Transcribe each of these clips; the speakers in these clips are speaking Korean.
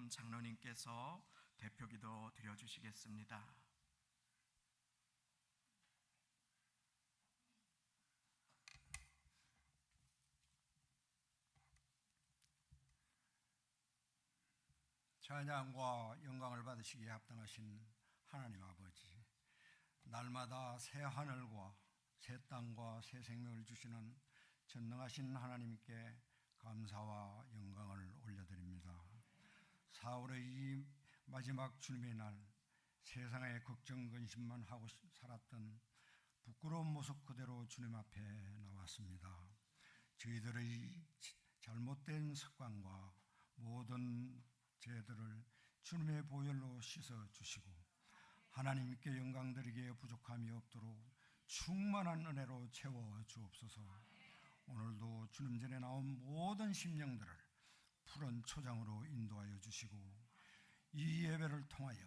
이정훈 장로님께서 대표기도 드려주시겠습니다. 찬양과 영광을 받으시기에 합당하신 하나님 아버지, 날마다 새 하늘과 새 땅과 새 생명을 주시는 전능하신 하나님께 감사와 영광을 올려드립니다. 4월의 이 마지막 주님의 날, 세상의 걱정 근심만 하고 살았던 부끄러운 모습 그대로 주님 앞에 나왔습니다. 저희들의 잘못된 습관과 모든 죄들을 주님의 보혈로 씻어주시고 하나님께 영광드리기에 부족함이 없도록 충만한 은혜로 채워주옵소서. 오늘도 주님 전에 나온 모든 심령들을 푸른 초장으로 인도하여 주시고 이 예배를 통하여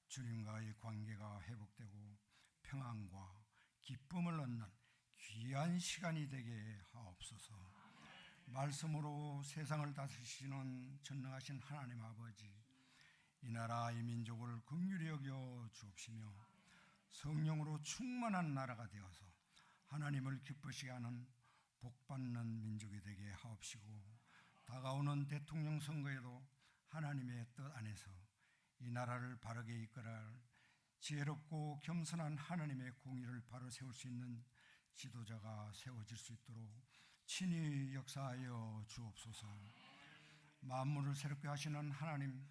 주님과의 관계가 회복되고 평안과 기쁨을 얻는 귀한 시간이 되게 하옵소서. 말씀으로 세상을 다스리시는 전능하신 하나님 아버지, 이 나라 이 민족을 긍휼히 여겨 주옵시며 성령으로 충만한 나라가 되어서 하나님을 기쁘시게 하는 복받는 민족이 되게 하옵시고, 다가오는 대통령 선거에도 하나님의 뜻 안에서 이 나라를 바르게 이끌어갈 지혜롭고 겸손한 하나님의 공의를 바로 세울 수 있는 지도자가 세워질 수 있도록 친히 역사하여 주옵소서. 만물을 새롭게 하시는 하나님,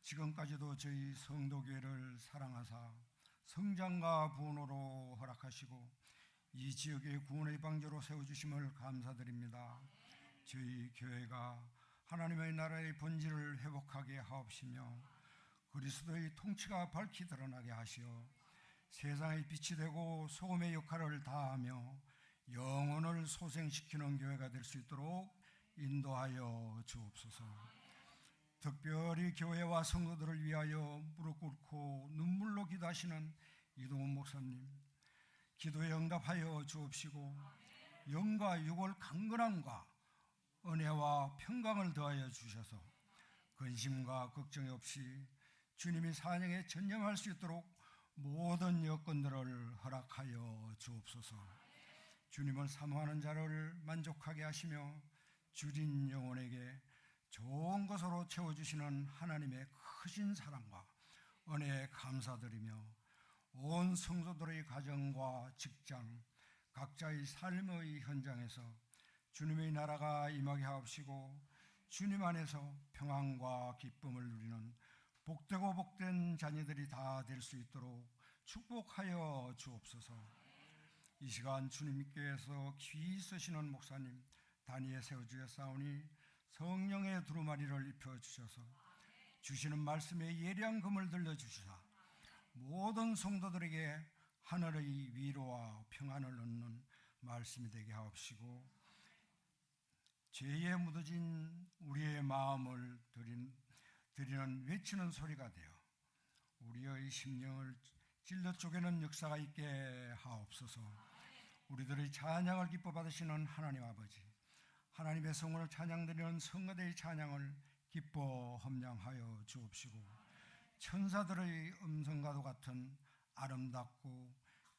지금까지도 저희 성도교회를 사랑하사 성장과 부흥으로 허락하시고 이 지역의 구원의 방주로 세워주심을 감사드립니다. 저희 교회가 하나님의 나라의 본질을 회복하게 하옵시며 그리스도의 통치가 밝히 드러나게 하시어 세상의 빛이 되고 소금의 역할을 다하며 영혼을 소생시키는 교회가 될 수 있도록 인도하여 주옵소서. 특별히 교회와 성도들을 위하여 무릎 꿇고 눈물로 기도하시는 이동훈 목사님, 기도에 응답하여 주옵시고 영과 육을 강건함과 은혜와 평강을 더하여 주셔서 근심과 걱정이 없이 주님이 사명에 전념할 수 있도록 모든 여건들을 허락하여 주옵소서. 주님을 사모하는 자를 만족하게 하시며 주린 영혼에게 좋은 것으로 채워주시는 하나님의 크신 사랑과 은혜에 감사드리며 온 성도들의 가정과 직장, 각자의 삶의 현장에서 주님의 나라가 임하게 하옵시고 주님 안에서 평안과 기쁨을 누리는 복되고 복된 자녀들이 다 될 수 있도록 축복하여 주옵소서. 이 시간 주님께서 귀히 쓰시는 목사님 단위에 세워주셨사오니 성령의 두루마리를 입혀주셔서 주시는 말씀에 예리한 금을 들려주시사 모든 성도들에게 하늘의 위로와 평안을 얻는 말씀이 되게 하옵시고 죄에 묻어진 우리의 마음을 드리는 외치는 소리가 되어 우리의 심령을 찔러 쪼개는 역사가 있게 하옵소서. 우리들의 찬양을 기뻐 받으시는 하나님 아버지, 하나님의 성원을 찬양드리는 성가대의 찬양을 기뻐 험량하여 주옵시고 천사들의 음성과도 같은 아름답고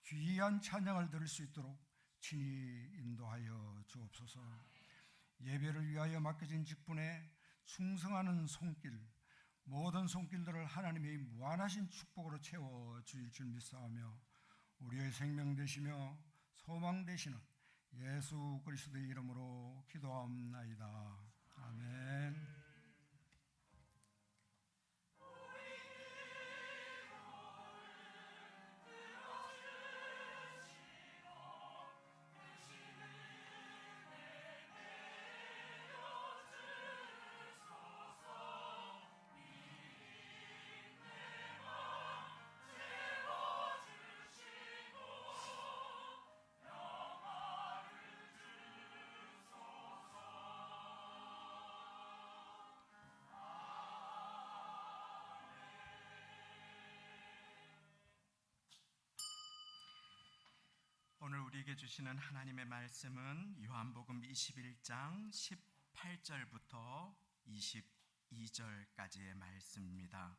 귀한 찬양을 들을 수 있도록 친히 인도하여 주옵소서. 예배를 위하여 맡겨진 직분에 충성하는 손길, 모든 손길들을 하나님의 무한하신 축복으로 채워 주실 줄 믿사오며 우리의 생명 되시며 소망 되시는 예수 그리스도의 이름으로 기도하옵나이다. 아멘. 오늘 우리에게 주시는 하나님의 말씀은 요한복음 21장 18절부터 22절까지의 말씀입니다.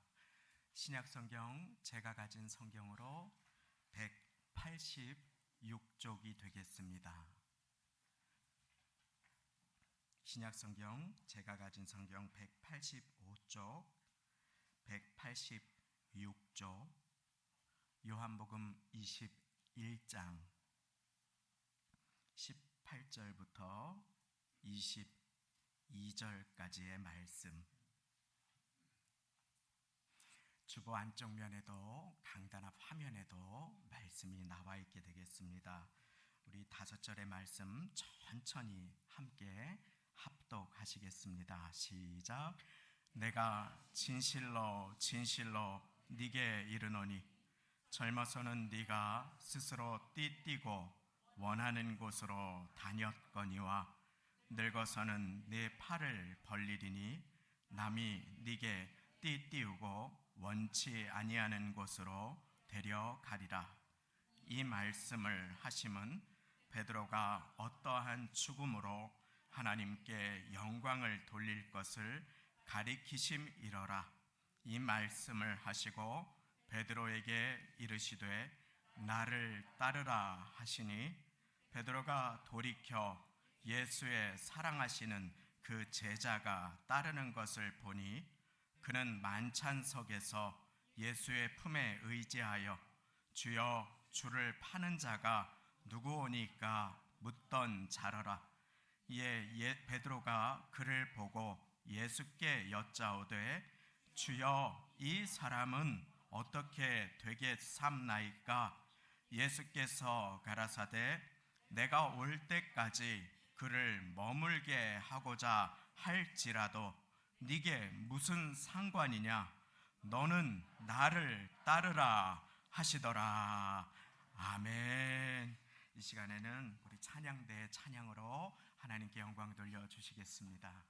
신약성경 제가 가진 성경으로 186쪽이 되겠습니다. 신약성경 제가 가진 성경 185쪽, 186쪽, 요한복음 21장 18절부터 22절까지의 말씀. 주보 안쪽 면에도 강단 앞 화면에도 말씀이 나와 있게 되겠습니다. 우리 5절의 말씀 천천히 함께 합독하시겠습니다. 시작. 내가 진실로 진실로 네게 이르노니 젊어서는 네가 스스로 띠띠고 원하는 곳으로 다녔거니와 늙어서는 네 팔을 벌리리니 남이 네게 띠띠우고 원치 아니하는 곳으로 데려가리라. 이 말씀을 하심은 베드로가 어떠한 죽음으로 하나님께 영광을 돌릴 것을 가리키심이러라. 이 말씀을 하시고 베드로에게 이르시되 나를 따르라 하시니 베드로가 돌이켜 예수의 사랑하시는 그 제자가 따르는 것을 보니 그는 만찬석에서 예수의 품에 의지하여 주여 주를 파는 자가 누구오니까 묻던 자러라. 이에 베드로가 그를 보고 예수께 여짜오되 주여 이 사람은 어떻게 되겠삼나이까? 예수께서 가라사대 내가 올 때까지 그를 머물게 하고자 할지라도 네게 무슨 상관이냐? 너는 나를 따르라 하시더라. 아멘. 이 시간에는 우리 찬양대의 찬양으로 하나님께 영광 돌려주시겠습니다.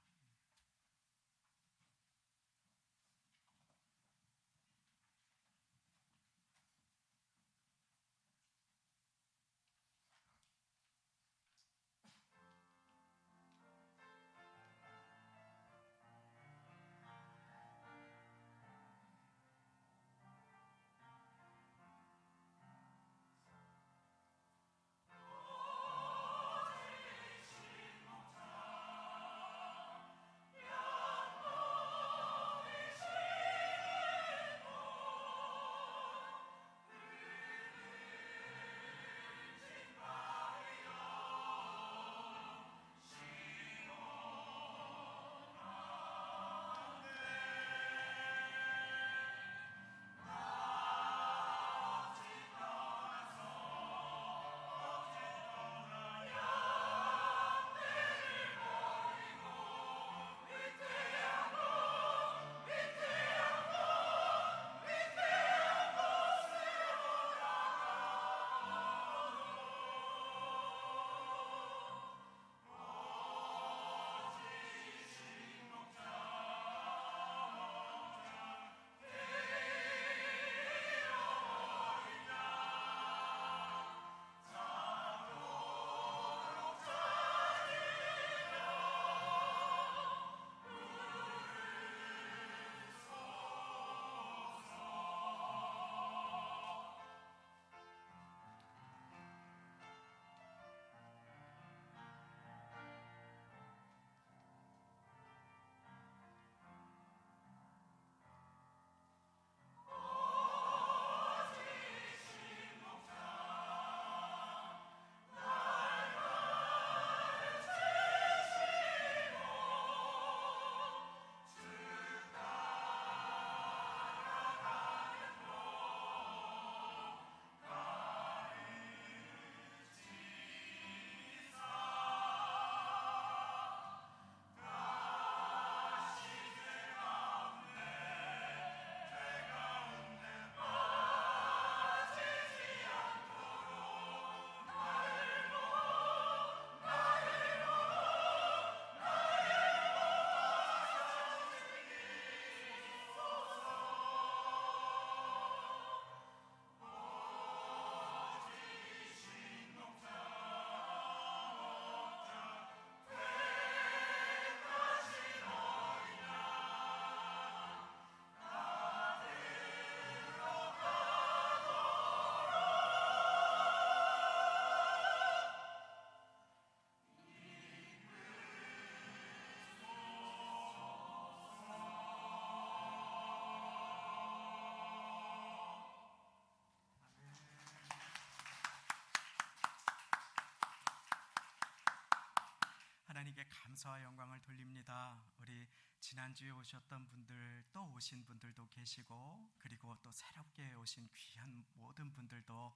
하나님께 감사와 영광을 돌립니다. 우리 지난주에 오셨던 분들, 또 오신 분들도 계시고, 그리고 또 새롭게 오신 귀한 모든 분들도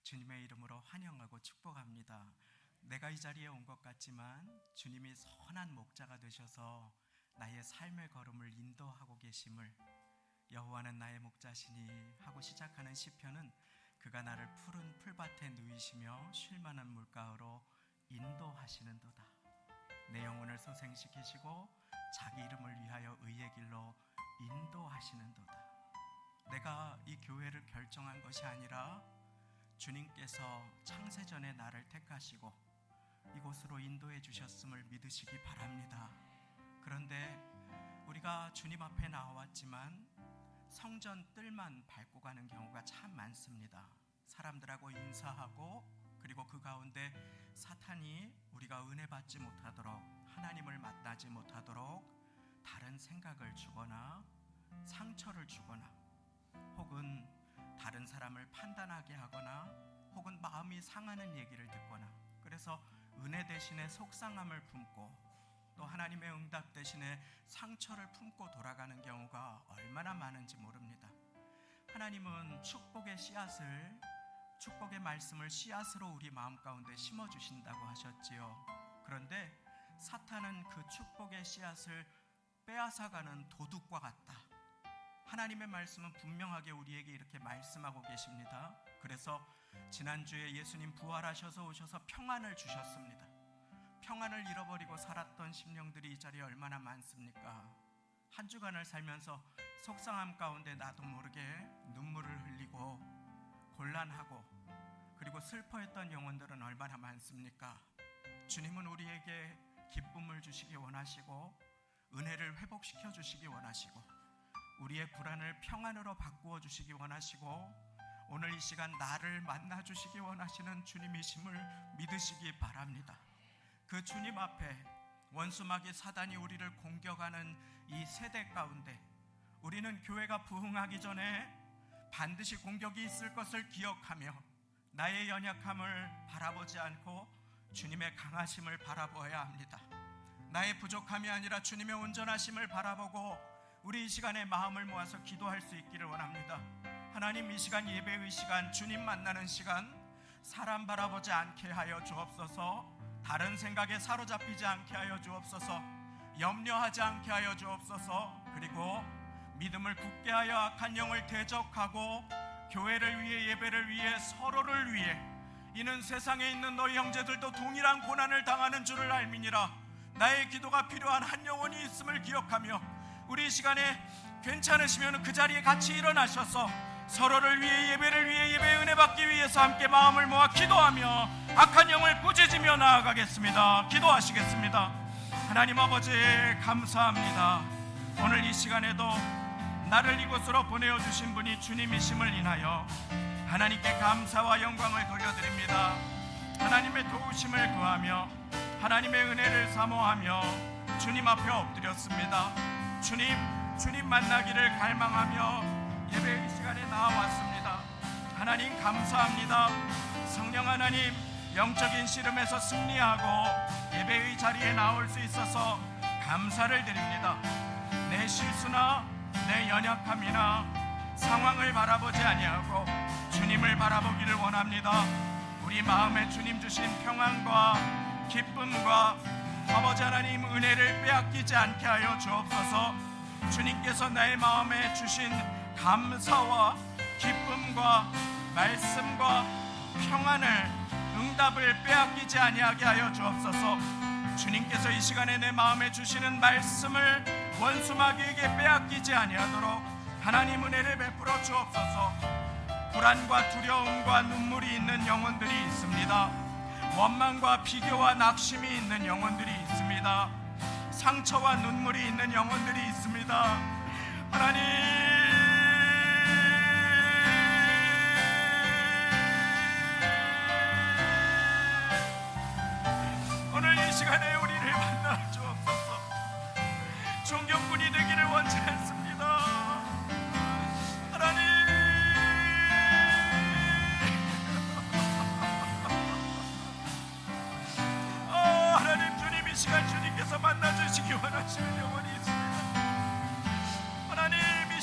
주님의 이름으로 환영하고 축복합니다. 내가 이 자리에 온 것 같지만 주님이 선한 목자가 되셔서 나의 삶의 걸음을 인도하고 계심을, 여호와는 나의 목자시니 하고 시작하는 시편은 그가 나를 푸른 풀밭에 누이시며 쉴만한 물가로 인도하시는도다. 내 영혼을 소생시키시고 자기 이름을 위하여 의의 길로 인도하시는도다. 내가 이 교회를 결정한 것이 아니라 주님께서 창세전에 나를 택하시고 이곳으로 인도해 주셨음을 믿으시기 바랍니다. 그런데 우리가 주님 앞에 나왔지만 성전 뜰만 밟고 가는 경우가 참 많습니다. 사람들하고 인사하고, 그리고 그 가운데 사탄이 우리가 은혜 받지 못하도록, 하나님을 만나지 못하도록 다른 생각을 주거나 상처를 주거나, 혹은 다른 사람을 판단하게 하거나, 혹은 마음이 상하는 얘기를 듣거나, 그래서 은혜 대신에 속상함을 품고 또 하나님의 응답 대신에 상처를 품고 돌아가는 경우가 얼마나 많은지 모릅니다. 하나님은 축복의 씨앗을, 축복의 말씀을 씨앗으로 우리 마음 가운데 심어주신다고 하셨지요. 그런데 사탄은 그 축복의 씨앗을 빼앗아가는 도둑과 같다. 하나님의 말씀은 분명하게 우리에게 이렇게 말씀하고 계십니다. 그래서 지난주에 예수님 부활하셔서 오셔서 평안을 주셨습니다. 평안을 잃어버리고 살았던 심령들이 이 자리에 얼마나 많습니까? 한 주간을 살면서 속상함 가운데 나도 모르게 눈물을 흘리고 곤란하고, 그리고 슬퍼했던 영혼들은 얼마나 많습니까? 주님은 우리에게 기쁨을 주시기 원하시고, 은혜를 회복시켜 주시기 원하시고, 우리의 불안을 평안으로 바꾸어 주시기 원하시고, 오늘 이 시간 나를 만나 주시기 원하시는 주님이심을 믿으시기 바랍니다. 그 주님 앞에 원수마귀 사단이 우리를 공격하는 이 세대 가운데 우리는 교회가 부흥하기 전에 반드시 공격이 있을 것을 기억하며 나의 연약함을 바라보지 않고 주님의 강하심을 바라보아야 합니다. 나의 부족함이 아니라 주님의 온전하심을 바라보고 우리 이 시간에 마음을 모아서 기도할 수 있기를 원합니다. 하나님, 이 시간 예배의 시간, 주님 만나는 시간, 사람 바라보지 않게 하여 주옵소서. 다른 생각에 사로잡히지 않게 하여 주옵소서. 염려하지 않게 하여 주옵소서. 그리고 믿음을 굳게 하여 악한 영을 대적하고 교회를 위해, 예배를 위해, 서로를 위해, 이는 세상에 있는 너희 형제들도 동일한 고난을 당하는 줄을 알미니라. 나의 기도가 필요한 한 영혼이 있음을 기억하며 우리 이 시간에 괜찮으시면 그 자리에 같이 일어나셔서 서로를 위해, 예배를 위해, 예배의 은혜 받기 위해서 함께 마음을 모아 기도하며 악한 영을 꾸짖으며 나아가겠습니다. 기도하시겠습니다. 하나님 아버지, 감사합니다. 오늘 이 시간에도 나를 이곳으로 보내어 주신 분이 주님이심을 인하여 하나님께 감사와 영광을 돌려드립니다. 하나님의 도우심을 구하며 하나님의 은혜를 사모하며 주님 앞에 엎드렸습니다. 주님 만나기를 갈망하며 예배의 시간에 나와왔습니다. 하나님 감사합니다. 성령 하나님, 영적인 씨름에서 승리하고 예배의 자리에 나올 수 있어서 감사를 드립니다. 내 실수나 내 연약함이나 상황을 바라보지 아니하고 주님을 바라보기를 원합니다. 우리 마음에 주님 주신 평안과 기쁨과 아버지 하나님 은혜를 빼앗기지 않게 하여 주옵소서. 주님께서 나의 마음에 주신 감사와 기쁨과 말씀과 평안을, 응답을 빼앗기지 아니하게 하여 주옵소서. 주님께서 이 시간에 내 마음에 주시는 말씀을 원수마귀에게 빼앗기지 아니하도록 하나님 은혜를 베풀어 주옵소서. 불안과 두려움과 눈물이 있는 영혼들이 있습니다. 원망과 비교와 낙심이 있는 영혼들이 있습니다. 상처와 눈물이 있는 영혼들이 있습니다. 하나님, 오늘 이 시간에 우리를 만나 주옵소서. 존경꾼이 되기를 원치 않습니다. 하나님, 하나님, 주님 이 시간 주님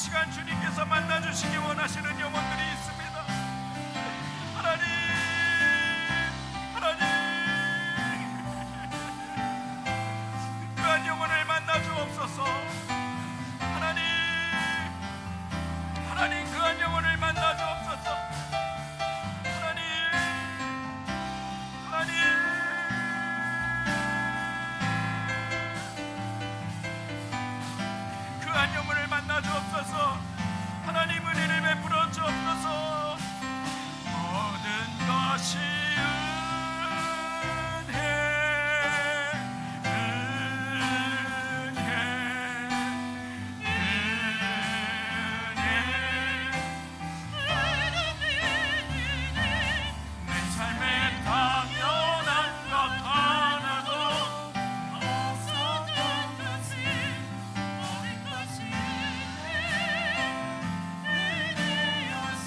시간 주님께서 만나주시기 원하시는 영혼들이 있습니다. 하나님, 하나님, 그한 영혼을 만나 주옵소서. 하나님, 하나님, 그한 영혼을 만나 주옵소서. 하나님, 하나님, 그한 영혼을 만나 주옵소서. 하나님, 은혜를 베풀어 주옵소서. 모든 것이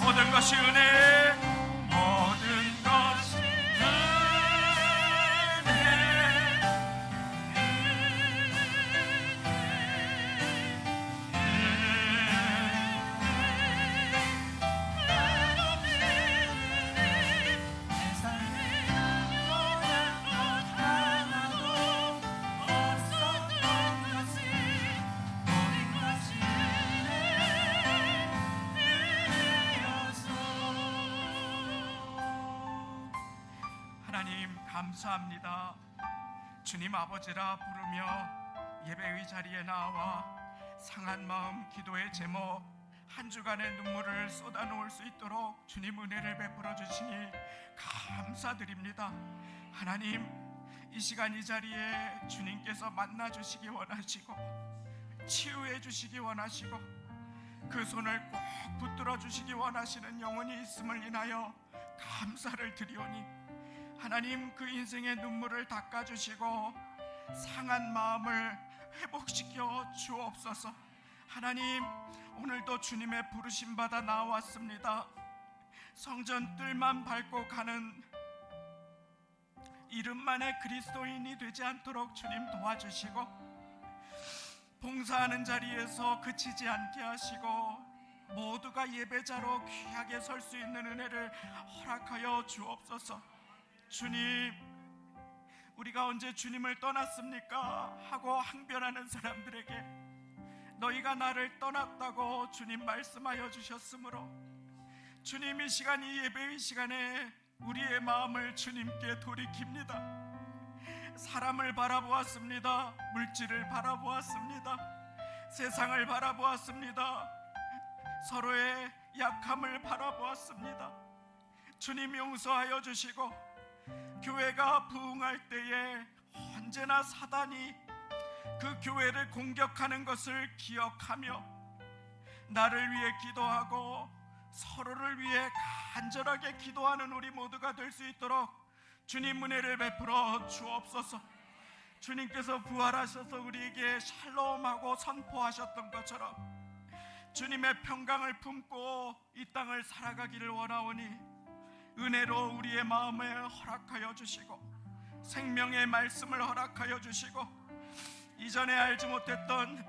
모든 것이 은혜, 모든 것이 하나님 감사합니다. 주님 아버지라 부르며 예배의 자리에 나와 상한 마음, 기도의 제목, 한 주간의 눈물을 쏟아놓을 수 있도록 주님 은혜를 베풀어 주시니 감사드립니다. 하나님, 이 시간 이 자리에 주님께서 만나 주시기 원하시고 치유해 주시기 원하시고 그 손을 꼭 붙들어 주시기 원하시는 영혼이 있음을 인하여 감사를 드리오니 하나님, 그 인생의 눈물을 닦아주시고 상한 마음을 회복시켜 주옵소서. 하나님, 오늘도 주님의 부르심 받아 나왔습니다. 성전 뜰만 밟고 가는 이름만의 그리스도인이 되지 않도록 주님 도와주시고 봉사하는 자리에서 그치지 않게 하시고 모두가 예배자로 귀하게 설 수 있는 은혜를 허락하여 주옵소서. 주님, 우리가 언제 주님을 떠났습니까? 하고 항변하는 사람들에게 너희가 나를 떠났다고 주님 말씀하여 주셨으므로 주님, 이 시간, 이 예배의 시간에 우리의 마음을 주님께 돌이킵니다. 사람을 바라보았습니다. 물질을 바라보았습니다. 세상을 바라보았습니다. 서로의 약함을 바라보았습니다. 주님, 용서하여 주시고 교회가 부흥할 때에 언제나 사단이 그 교회를 공격하는 것을 기억하며 나를 위해 기도하고 서로를 위해 간절하게 기도하는 우리 모두가 될 수 있도록 주님 은혜를 베풀어 주옵소서. 주님께서 부활하셔서 우리에게 샬롬하고 선포하셨던 것처럼 주님의 평강을 품고 이 땅을 살아가기를 원하오니 은혜로 우리의 마음에 허락하여 주시고 생명의 말씀을 허락하여 주시고 이전에 알지 못했던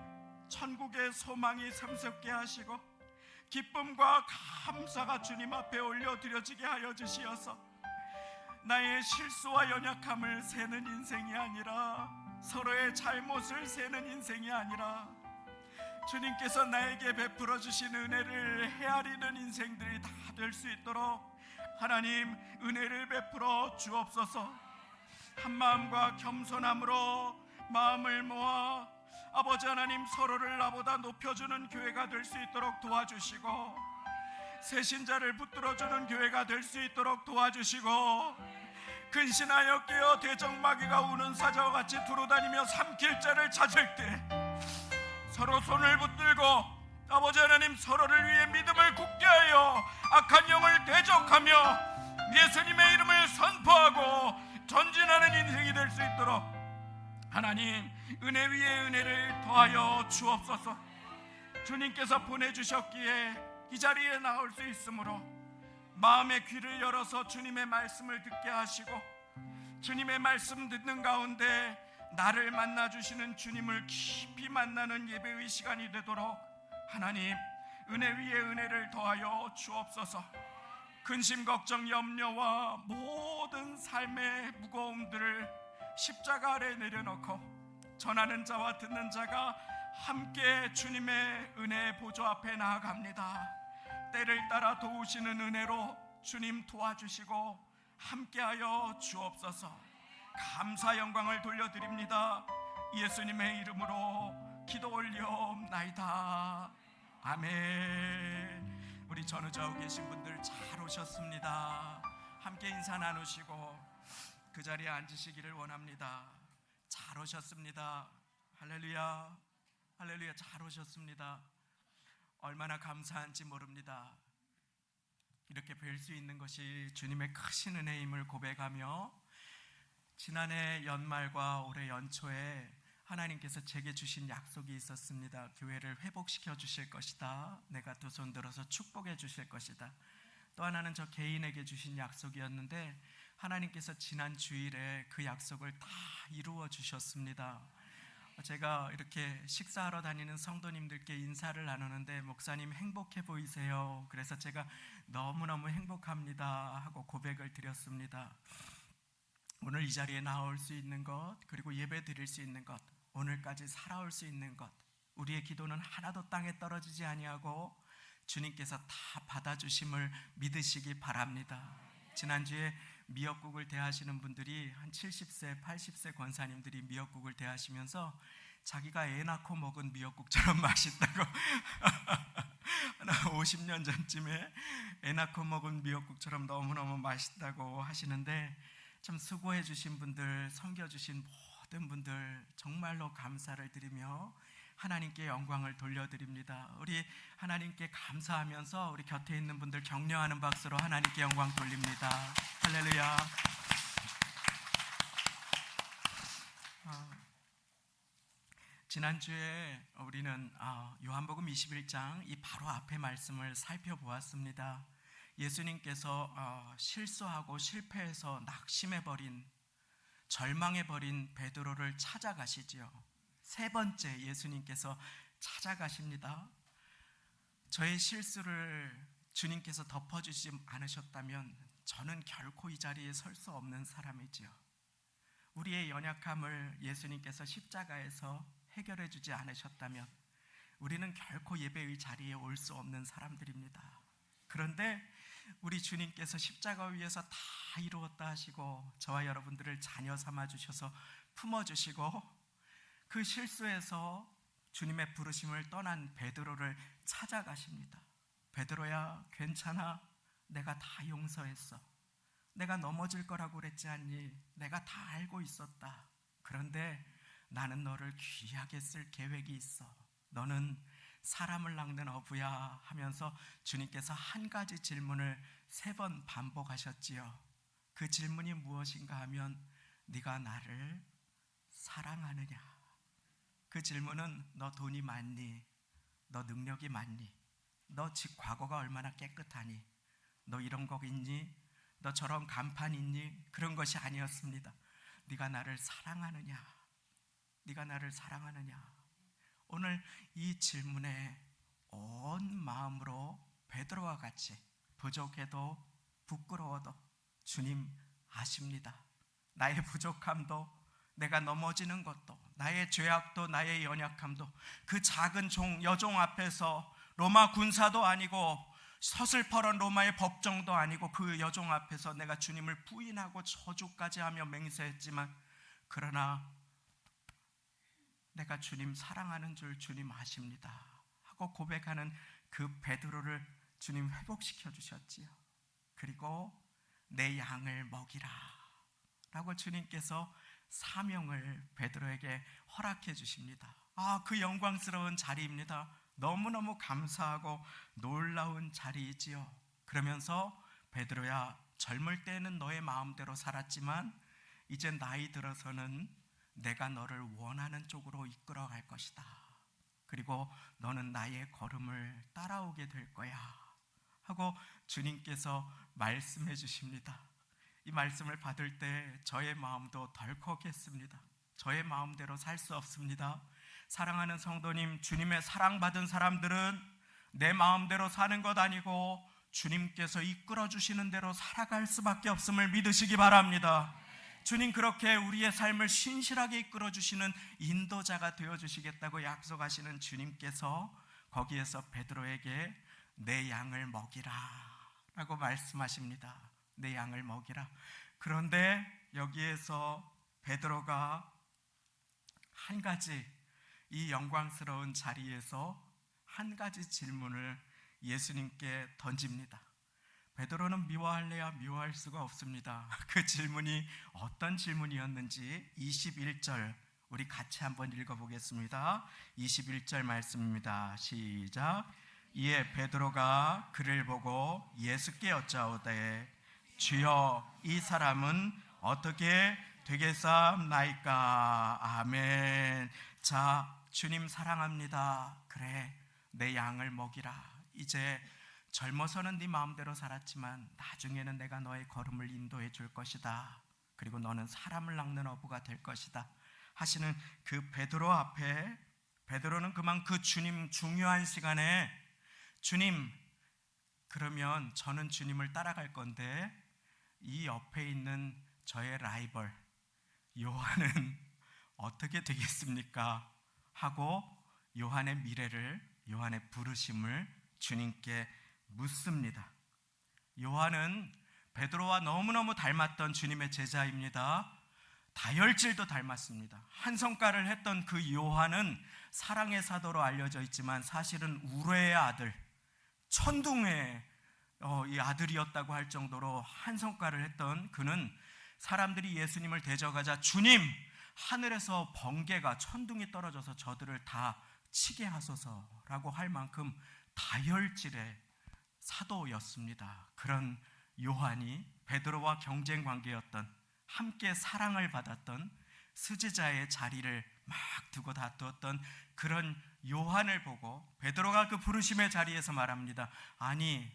천국의 소망이 샘솟게 하시고 기쁨과 감사가 주님 앞에 올려드려지게 하여 주시어서 나의 실수와 연약함을 세는 인생이 아니라 서로의 잘못을 세는 인생이 아니라 주님께서 나에게 베풀어 주신 은혜를 헤아리는 인생들이 다 될 수 있도록 하나님 은혜를 베풀어 주옵소서. 한마음과 겸손함으로 마음을 모아 아버지 하나님, 서로를 나보다 높여주는 교회가 될 수 있도록 도와주시고 새신자를 붙들어주는 교회가 될 수 있도록 도와주시고 근신하여 깨어 대적마귀가 우는 사자와 같이 두루다니며 삼킬 자를 찾을 때 서로 손을 붙들고 아버지 하나님, 서로를 위해 믿음을 굳게 하여 악한 영을 대적하며 예수님의 이름을 선포하고 전진하는 인생이 될 수 있도록 하나님 은혜 위에 은혜를 더하여 주옵소서. 주님께서 보내주셨기에 이 자리에 나올 수 있으므로 마음의 귀를 열어서 주님의 말씀을 듣게 하시고 주님의 말씀 듣는 가운데 나를 만나주시는 주님을 깊이 만나는 예배의 시간이 되도록 하나님 은혜 위에 은혜를 더하여 주옵소서. 근심 걱정 염려와 모든 삶의 무거움들을 십자가 아래 내려놓고 전하는 자와 듣는 자가 함께 주님의 은혜 보좌 앞에 나아갑니다. 때를 따라 도우시는 은혜로 주님 도와주시고 함께하여 주옵소서. 감사 영광을 돌려드립니다. 예수님의 이름으로 기도 올려옵나이다. 아멘. 우리 전우좌우 계신 분들 잘 오셨습니다. 함께 인사 나누시고 그 자리에 앉으시기를 원합니다. 잘 오셨습니다. 할렐루야, 할렐루야. 잘 오셨습니다. 얼마나 감사한지 모릅니다. 이렇게 뵐 수 있는 것이 주님의 크신 은혜임을 고백하며, 지난해 연말과 올해 연초에 하나님께서 제게 주신 약속이 있었습니다. 교회를 회복시켜 주실 것이다. 내가 두 손 들어서 축복해 주실 것이다. 또 하나는 저 개인에게 주신 약속이었는데 하나님께서 지난 주일에 그 약속을 다 이루어 주셨습니다. 제가 이렇게 식사하러 다니는 성도님들께 인사를 나누는데 목사님 행복해 보이세요. 그래서 제가 너무너무 행복합니다 하고 고백을 드렸습니다. 오늘 이 자리에 나올 수 있는 것, 그리고 예배 드릴 수 있는 것, 오늘까지 살아올 수 있는 것, 우리의 기도는 하나도 땅에 떨어지지 아니하고 주님께서 다 받아주심을 믿으시기 바랍니다. 지난주에 미역국을 대하시는 분들이 한 70세, 80세 권사님들이 미역국을 대하시면서 자기가 애 낳고 먹은 미역국처럼 맛있다고 한 50년 전쯤에 애 낳고 먹은 미역국처럼 너무너무 맛있다고 하시는데, 참 수고해 주신 분들, 섬겨주신 모든 분들 정말로 감사를 드리며 하나님께 영광을 돌려드립니다. 우리 하나님께 감사하면서 우리 곁에 있는 분들 격려하는 박수로 하나님께 영광 돌립니다. 할렐루야. 지난주에 우리는 요한복음 21장 이 바로 앞에 말씀을 살펴보았습니다. 예수님께서 실수하고 실패해서 낙심해버린, 절망해버린 베드로를 찾아가시지요. 세 번째 예수님께서 찾아가십니다. 저의 실수를 주님께서 덮어주지 않으셨다면 저는 결코 이 자리에 설 수 없는 사람이지요. 우리의 연약함을 예수님께서 십자가에서 해결해 주지 않으셨다면 우리는 결코 예배의 자리에 올 수 없는 사람들입니다. 그런데 우리 주님께서 십자가 위에서 다 이루었다 하시고 저와 여러분들을 자녀 삼아 주셔서 품어주시고, 그 실수에서 주님의 부르심을 떠난 베드로를 찾아가십니다. 베드로야, 괜찮아. 내가 다 용서했어. 내가 넘어질 거라고 그랬지 않니? 내가 다 알고 있었다. 그런데 나는 너를 귀하게 쓸 계획이 있어. 너는 사람을 낚는 어부야 하면서 주님께서 한 가지 질문을 3번 반복하셨지요. 그 질문이 무엇인가 하면 네가 나를 사랑하느냐. 그 질문은 너 돈이 많니? 너 능력이 많니? 너 과거가 얼마나 깨끗하니? 너 이런 거 있니? 너 저런 간판 있니? 그런 것이 아니었습니다. 네가 나를 사랑하느냐? 네가 나를 사랑하느냐? 오늘 이 질문에 온 마음으로 베드로와 같이 부족해도 부끄러워도 주님 아십니다. 나의 부족함도, 내가 넘어지는 것도, 나의 죄악도, 나의 연약함도, 그 작은 여종 앞에서 로마 군사도 아니고 서슬퍼런 로마의 법정도 아니고 그 여종 앞에서 내가 주님을 부인하고 저주까지 하며 맹세했지만, 그러나 내가 주님 사랑하는 줄 주님 아십니다 하고 고백하는 그 베드로를 주님 회복시켜 주셨지요. 그리고 내 양을 먹이라 라고 주님께서 사명을 베드로에게 허락해 주십니다. 그 영광스러운 자리입니다. 너무너무 감사하고 놀라운 자리이지요. 그러면서 베드로야, 젊을 때는 너의 마음대로 살았지만 이제 나이 들어서는 내가 너를 원하는 쪽으로 이끌어갈 것이다. 그리고 너는 나의 걸음을 따라오게 될 거야 하고 주님께서 말씀해 주십니다. 이 말씀을 받을 때 저의 마음도 덜컥했습니다. 저의 마음대로 살 수 없습니다. 사랑하는 성도님, 주님의 사랑받은 사람들은 내 마음대로 사는 것 아니고 주님께서 이끌어 주시는 대로 살아갈 수밖에 없음을 믿으시기 바랍니다. 주님 그렇게 우리의 삶을 신실하게 이끌어 주시는 인도자가 되어 주시겠다고 약속하시는 주님께서 거기에서 베드로에게 내 양을 먹이라 라고 말씀하십니다. 내 양을 먹이라. 그런데 여기에서 베드로가 한 가지, 이 영광스러운 자리에서 한 가지 질문을 예수님께 던집니다. 베드로는 미워할래야 미워할 수가 없습니다. 그 질문이 어떤 질문이었는지 21절 우리 같이 한번 읽어보겠습니다. 21절 말씀입니다. 시작. 이에 베드로가 그를 보고 예수께 여짜오되 주여 이 사람은 어떻게 되겠사옵나이까. 아멘. 자, 주님 사랑합니다. 그래, 내 양을 먹이라. 이제 젊어서는 네 마음대로 살았지만 나중에는 내가 너의 걸음을 인도해 줄 것이다. 그리고 너는 사람을 낚는 어부가 될 것이다 하시는 그 베드로 앞에, 베드로는 그만 그 주님 중요한 시간에 주님, 그러면 저는 주님을 따라갈 건데 이 옆에 있는 저의 라이벌 요한은 어떻게 되겠습니까? 하고 요한의 미래를, 요한의 부르심을 주님께 묻습니다. 요한은 베드로와 너무너무 닮았던 주님의 제자입니다. 다혈질도 닮았습니다. 한 성과를 했던 그 요한은 사랑의 사도로 알려져 있지만 사실은 우레의 아들, 천둥의 이 아들이었다고 할 정도로 한 성과를 했던 그는 사람들이 예수님을 대적하자 주님, 하늘에서 번개가 천둥이 떨어져서 저들을 다 치게 하소서라고 할 만큼 다혈질의 사도였습니다. 그런 요한이 베드로와 경쟁 관계였던, 함께 사랑을 받았던, 스제자의 자리를 막 두고 다투었던 그런 요한을 보고 베드로가 그 부르심의 자리에서 말합니다. 아니,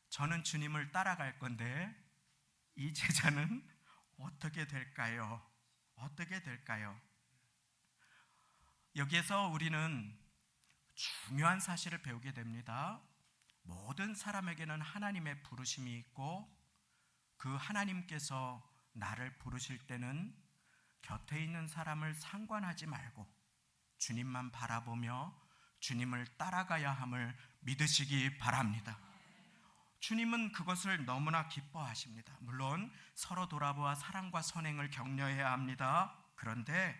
저는 주님을 따라갈 건데 이 제자는 어떻게 될까요? 어떻게 될까요? 여기에서 우리는 중요한 사실을 배우게 됩니다. 모든 사람에게는 하나님의 부르심이 있고 그 하나님께서 나를 부르실 때는 곁에 있는 사람을 상관하지 말고 주님만 바라보며 주님을 따라가야 함을 믿으시기 바랍니다. 주님은 그것을 너무나 기뻐하십니다. 물론 서로 돌아보아 사랑과 선행을 격려해야 합니다. 그런데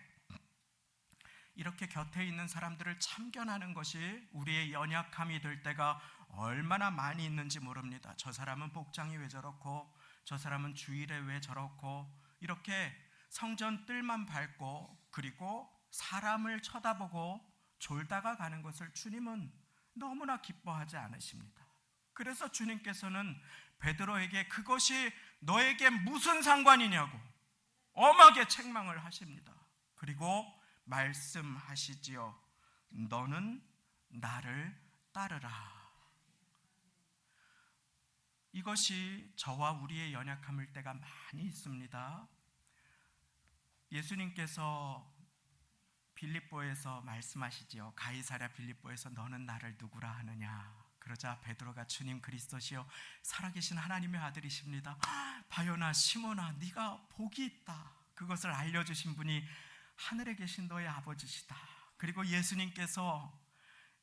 이렇게 곁에 있는 사람들을 참견하는 것이 우리의 연약함이 될 때가 얼마나 많이 있는지 모릅니다. 저 사람은 복장이 왜 저렇고, 저 사람은 주일에 왜 저렇고, 이렇게 성전 뜰만 밟고 그리고 사람을 쳐다보고 졸다가 가는 것을 주님은 너무나 기뻐하지 않으십니다. 그래서 주님께서는 베드로에게 그것이 너에게 무슨 상관이냐고 엄하게 책망을 하십니다. 그리고 말씀하시지요. 너는 나를 따르라. 이것이 저와 우리의 연약함일 때가 많이 있습니다. 예수님께서 빌립보에서 말씀하시지요. 가이사랴 빌립보에서 너는 나를 누구라 하느냐. 그러자 베드로가 주님 그리스도시요 살아계신 하나님의 아들이십니다. 바요나 시몬아, 네가 복이 있다. 그것을 알려주신 분이 하늘에 계신 너의 아버지시다. 그리고 예수님께서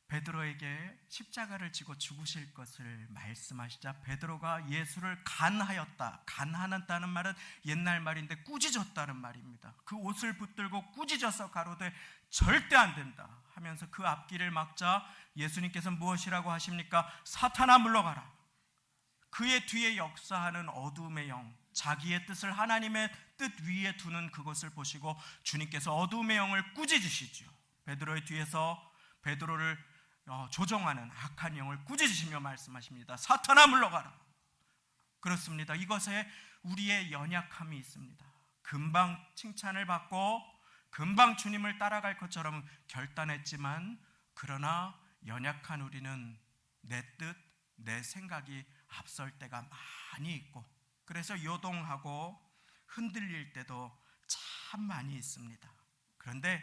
베드로에게 십자가를 지고 죽으실 것을 말씀하시자 베드로가 예수를 간하였다. 간하였다는 말은 옛날 말인데 꾸짖었다는 말입니다. 그 옷을 붙들고 꾸짖어서 가로되 절대 안 된다 하면서 그 앞길을 막자 예수님께서 무엇이라고 하십니까? 사탄아 물러가라. 그의 뒤에 역사하는 어두움의 영, 자기의 뜻을 하나님의 뜻 위에 두는 그것을 보시고 주님께서 어두움의 영을 꾸짖으시죠. 베드로의 뒤에서 베드로를 조종하는 악한 영을 꾸짖으시며 말씀하십니다. 사탄아 물러가라. 그렇습니다. 이것에 우리의 연약함이 있습니다. 금방 칭찬을 받고 금방 주님을 따라갈 것처럼 결단했지만 그러나 연약한 우리는 내 뜻, 내 생각이 앞설 때가 많이 있고 그래서 요동하고 흔들릴 때도 참 많이 있습니다. 그런데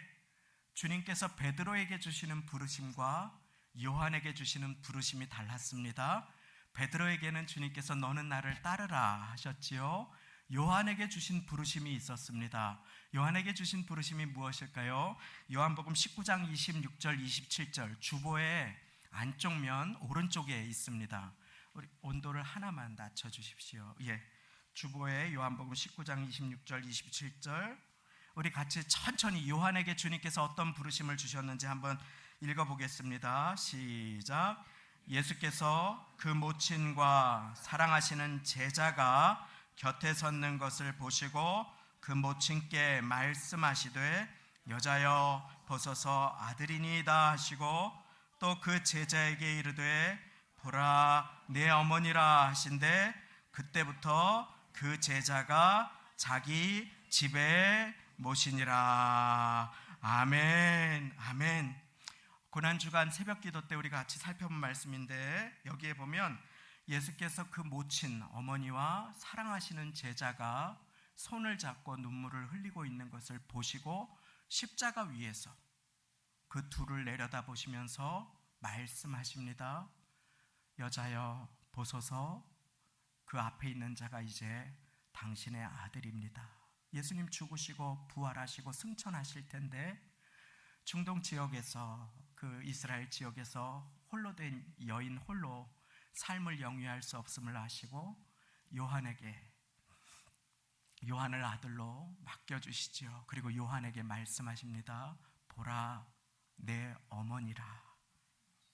주님께서 베드로에게 주시는 부르심과 요한에게 주시는 부르심이 달랐습니다. 베드로에게는 주님께서 너는 나를 따르라 하셨지요. 요한에게 주신 부르심이 있었습니다. 요한에게 주신 부르심이 무엇일까요? 요한복음 19장 26절 27절 주보의 안쪽 면 오른쪽에 있습니다. 우리 온도를 하나만 낮춰 주십시오. 주보의 요한복음 19장 26절 27절 우리 같이 천천히 요한에게 주님께서 어떤 부르심을 주셨는지 한번 읽어보겠습니다. 시작. 예수께서 그 모친과 사랑하시는 제자가 곁에 섰는 것을 보시고 그 모친께 말씀하시되 여자여 보소서 아들이니이다 하시고 또 그 제자에게 이르되 보라 내 어머니라 하신대 그때부터 그 제자가 자기 집에 모시니라. 아멘. 아멘. 고난주간 새벽기도 때 우리가 같이 살펴본 말씀인데 여기에 보면 예수께서 그 모친 어머니와 사랑하시는 제자가 손을 잡고 눈물을 흘리고 있는 것을 보시고 십자가 위에서 그 둘을 내려다보시면서 말씀하십니다. 여자여 보소서 그 앞에 있는 자가 이제 당신의 아들입니다. 예수님 죽으시고 부활하시고 승천하실 텐데 중동 지역에서 그 이스라엘 지역에서 홀로 된 여인 홀로 삶을 영위할 수 없음을 아시고 요한을 아들로 맡겨주시지요. 그리고 요한에게 말씀하십니다. 보라 내 어머니라.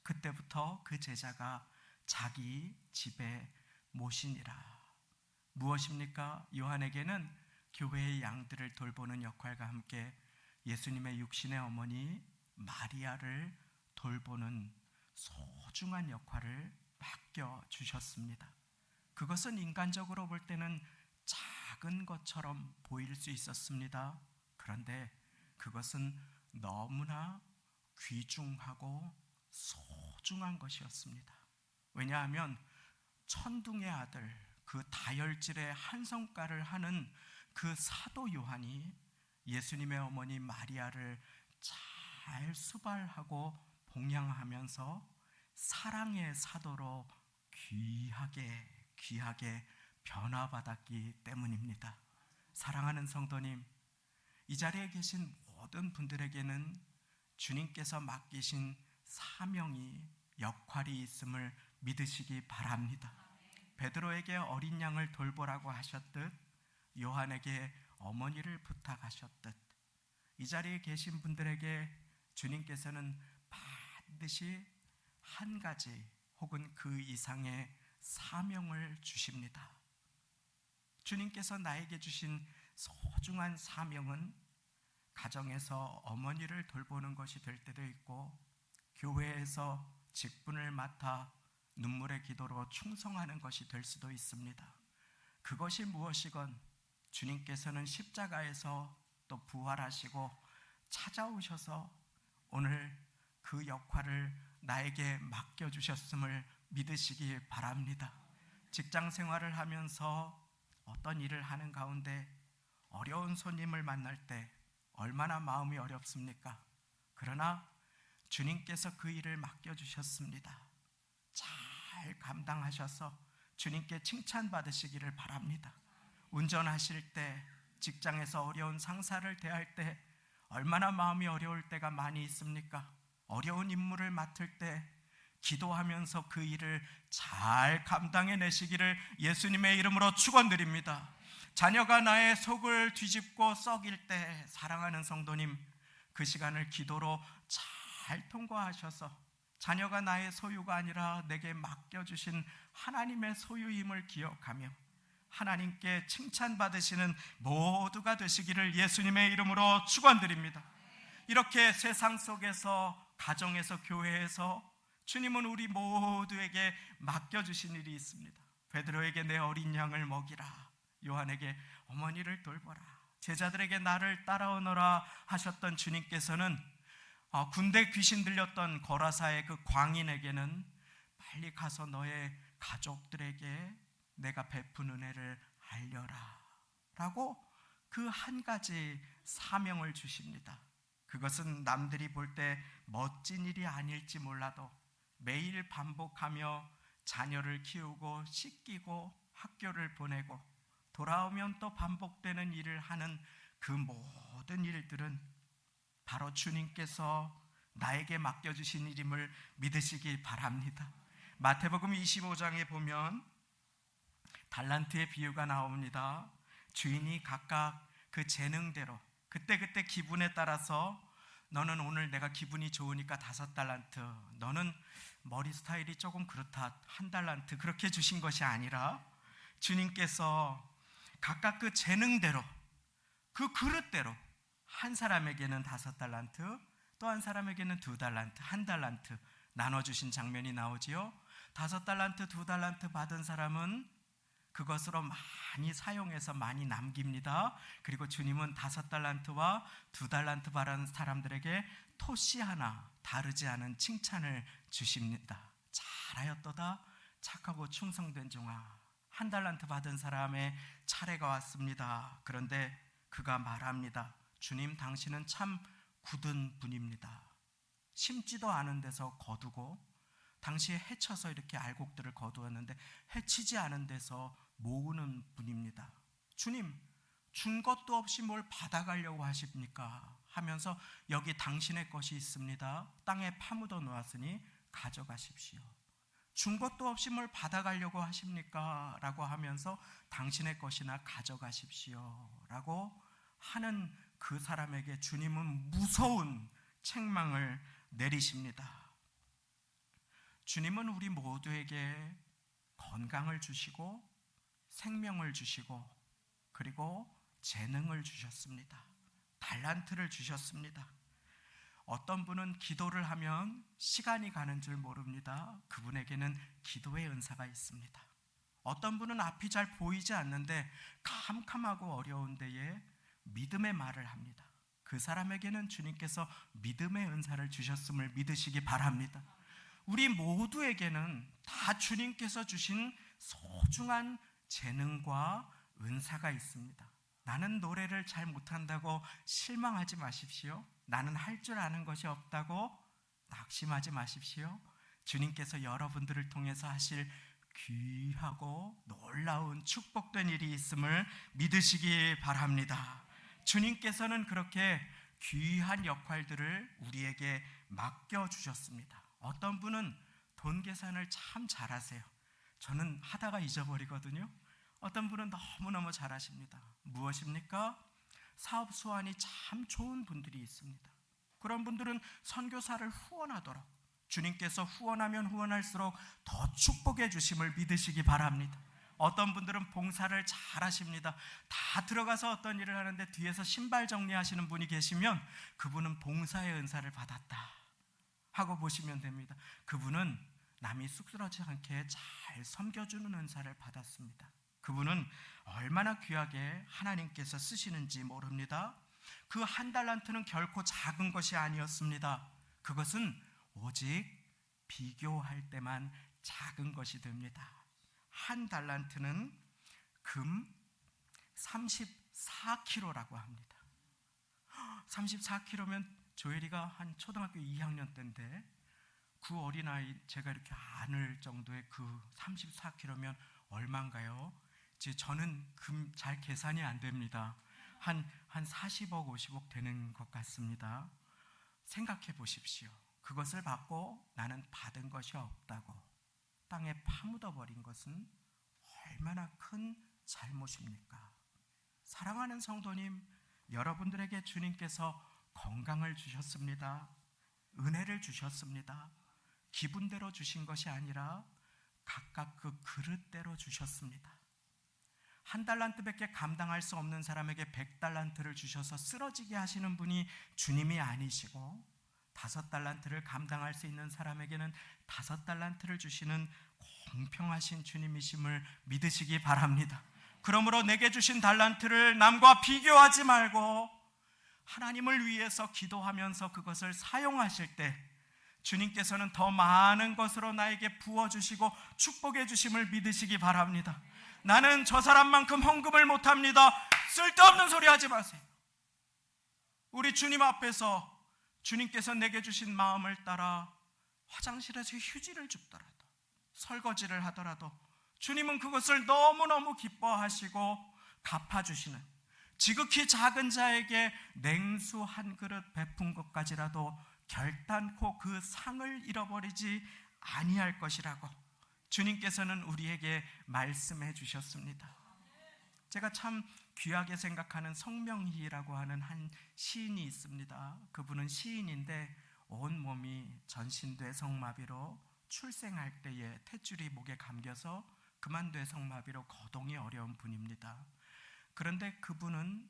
그때부터 그 제자가 자기 집에 모시니라. 무엇입니까? 요한에게는 교회의 양들을 돌보는 역할과 함께 예수님의 육신의 어머니 마리아를 돌보는 소중한 역할을 맡겨주셨습니다. 그것은 인간적으로 볼 때는 작은 것처럼 보일 수 있었습니다. 그런데 그것은 너무나 귀중하고 소중한 것이었습니다. 왜냐하면 천둥의 아들, 그 다혈질의 한 성깔을 하는 그 사도 요한이 예수님의 어머니 마리아를 잘 수발하고 봉양하면서 사랑의 사도로 귀하게 변화받았기 때문입니다. 사랑하는 성도님, 이 자리에 계신 모든 분들에게는 주님께서 맡기신 사명이 역할이 있음을 믿으시기 바랍니다. 베드로에게 어린 양을 돌보라고 하셨듯 요한에게 어머니를 부탁하셨듯 이 자리에 계신 분들에게 주님께서는 반드시 한 가지 혹은 그 이상의 사명을 주십니다. 주님께서 나에게 주신 소중한 사명은 가정에서 어머니를 돌보는 것이 될 때도 있고 교회에서 직분을 맡아 눈물의 기도로 충성하는 것이 될 수도 있습니다. 그것이 무엇이건 주님께서는 십자가에서 또 부활하시고 찾아오셔서 오늘 그 역할을 나에게 맡겨주셨음을 믿으시기 바랍니다. 직장 생활을 하면서 어떤 일을 하는 가운데 어려운 손님을 만날 때 얼마나 마음이 어렵습니까? 그러나 주님께서 그 일을 맡겨주셨습니다. 잘 감당하셔서 주님께 칭찬받으시기를 바랍니다. 운전하실 때, 직장에서 어려운 상사를 대할 때 얼마나 마음이 어려울 때가 많이 있습니까? 어려운 임무를 맡을 때 기도하면서 그 일을 잘 감당해내시기를 예수님의 이름으로 축원드립니다. 자녀가 나의 속을 뒤집고 썩일 때 사랑하는 성도님, 그 시간을 기도로 잘 통과하셔서 자녀가 나의 소유가 아니라 내게 맡겨주신 하나님의 소유임을 기억하며 하나님께 칭찬받으시는 모두가 되시기를 예수님의 이름으로 축원드립니다. 이렇게 세상 속에서, 가정에서, 교회에서 주님은 우리 모두에게 맡겨주신 일이 있습니다. 베드로에게 내 어린 양을 먹이라, 요한에게 어머니를 돌보라, 제자들에게 나를 따라오너라 하셨던 주님께서는 군대 귀신 들렸던 거라사의 그 광인에게는 빨리 가서 너의 가족들에게 내가 베푼 은혜를 알려라 라고 그 한 가지 사명을 주십니다. 그것은 남들이 볼 때 멋진 일이 아닐지 몰라도 매일 반복하며 자녀를 키우고 씻기고 학교를 보내고 돌아오면 또 반복되는 일을 하는 그 모든 일들은 바로 주님께서 나에게 맡겨주신 일임을 믿으시기 바랍니다. 마태복음 25장에 보면 달란트의 비유가 나옵니다. 주인이 각각 그 재능대로 그때그때 기분에 따라서 너는 오늘 내가 기분이 좋으니까 5달란트, 너는 머리 스타일이 조금 그렇다 1달란트, 그렇게 주신 것이 아니라 주님께서 각각 그 재능대로 그 그릇대로 한 사람에게는 5달란트, 또 한 사람에게는 2달란트, 1달란트 나눠주신 장면이 나오지요. 5달란트, 2달란트 받은 사람은 그것으로 많이 사용해서 많이 남깁니다. 그리고 주님은 5달란트와 2달란트 받은 사람들에게 토시 하나 다르지 않은 칭찬을 주십니다. 잘하였도다 착하고 충성된 종아. 1달란트 받은 사람의 차례가 왔습니다. 그런데 그가 말합니다. 주님, 당신은 참 굳은 분입니다. 심지도 않은 데서 거두고 당시에 해쳐서 이렇게 알곡들을 거두었는데 해치지 않은 데서 모으는 분입니다. 주님, 준 것도 없이 뭘 받아가려고 하십니까? 하면서 여기 당신의 것이 있습니다. 땅에 파묻어 놓았으니 가져가십시오. 준 것도 없이 뭘 받아가려고 하십니까? 라고 하면서 당신의 것이나 가져가십시오 라고 하는 그 사람에게 주님은 무서운 책망을 내리십니다. 주님은 우리 모두에게 건강을 주시고 생명을 주시고 그리고 재능을 주셨습니다. 달란트를 주셨습니다. 어떤 분은 기도를 하면 시간이 가는 줄 모릅니다. 그분에게는 기도의 은사가 있습니다. 어떤 분은 앞이 잘 보이지 않는데 캄캄하고 어려운 데에 믿음의 말을 합니다. 그 사람에게는 주님께서 믿음의 은사를 주셨음을 믿으시기 바랍니다. 우리 모두에게는 다 주님께서 주신 소중한 재능과 은사가 있습니다. 나는 노래를 잘 못한다고 실망하지 마십시오. 나는 할 줄 아는 것이 없다고 낙심하지 마십시오. 주님께서 여러분들을 통해서 하실 귀하고 놀라운 축복된 일이 있음을 믿으시기 바랍니다. 주님께서는 그렇게 귀한 역할들을 우리에게 맡겨주셨습니다. 어떤 분은 돈 계산을 참 잘하세요. 저는 하다가 잊어버리거든요. 어떤 분은 너무너무 잘하십니다. 무엇입니까? 사업 수완이 참 좋은 분들이 있습니다. 그런 분들은 선교사를 후원하도록 주님께서 후원하면 후원할수록 더 축복해 주심을 믿으시기 바랍니다. 어떤 분들은 봉사를 잘 하십니다. 다 들어가서 어떤 일을 하는데 뒤에서 신발 정리하시는 분이 계시면 그분은 봉사의 은사를 받았다 하고 보시면 됩니다. 그분은 남이 쑥스러지 않게 잘 섬겨주는 은사를 받았습니다. 그분은 얼마나 귀하게 하나님께서 쓰시는지 모릅니다. 그 1달란트는 결코 작은 것이 아니었습니다. 그것은 오직 비교할 때만 작은 것이 됩니다. 1달란트는 금 34kg라고 합니다. 34kg면 조엘이가 한 초등학교 2학년 때인데 그 어린아이 제가 이렇게 안을 정도의 그 34kg면 얼마인가요? 저는 금 잘 계산이 안 됩니다. 한 40억 50억 되는 것 같습니다. 생각해 보십시오. 그것을 받고 나는 받은 것이 없다고 땅에 파묻어 버린 것은 얼마나 큰 잘못입니까? 사랑하는 성도님, 여러분들에게 주님께서 건강을 주셨습니다. 은혜를 주셨습니다. 기분대로 주신 것이 아니라 각각 그 그릇대로 주셨습니다. 1달란트밖에 감당할 수 없는 사람에게 100달란트를 주셔서 쓰러지게 하시는 분이 주님이 아니시고 5달란트를 감당할 수 있는 사람에게는 5달란트를 주시는 공평하신 주님이심을 믿으시기 바랍니다. 그러므로 내게 주신 달란트를 남과 비교하지 말고 하나님을 위해서 기도하면서 그것을 사용하실 때 주님께서는 더 많은 것으로 나에게 부어주시고 축복해 주심을 믿으시기 바랍니다. 나는 저 사람만큼 헌금을 못합니다. 쓸데없는 소리 하지 마세요. 우리 주님 앞에서 주님께서 내게 주신 마음을 따라 화장실에서 휴지를 줍더라도, 설거지를 하더라도 주님은 그것을 너무너무 기뻐하시고 갚아주시는, 지극히 작은 자에게 냉수 한 그릇 베푼 것까지라도 결단코 그 상을 잃어버리지 아니할 것이라고 주님께서는 우리에게 말씀해 주셨습니다. 제가 참 귀하게 생각하는 성명희라고 하는 한 시인이 있습니다. 그분은 시인인데 온몸이 전신뇌성마비로 출생할 때에 탯줄이 목에 감겨서 그만뇌성마비로 거동이 어려운 분입니다. 그런데 그분은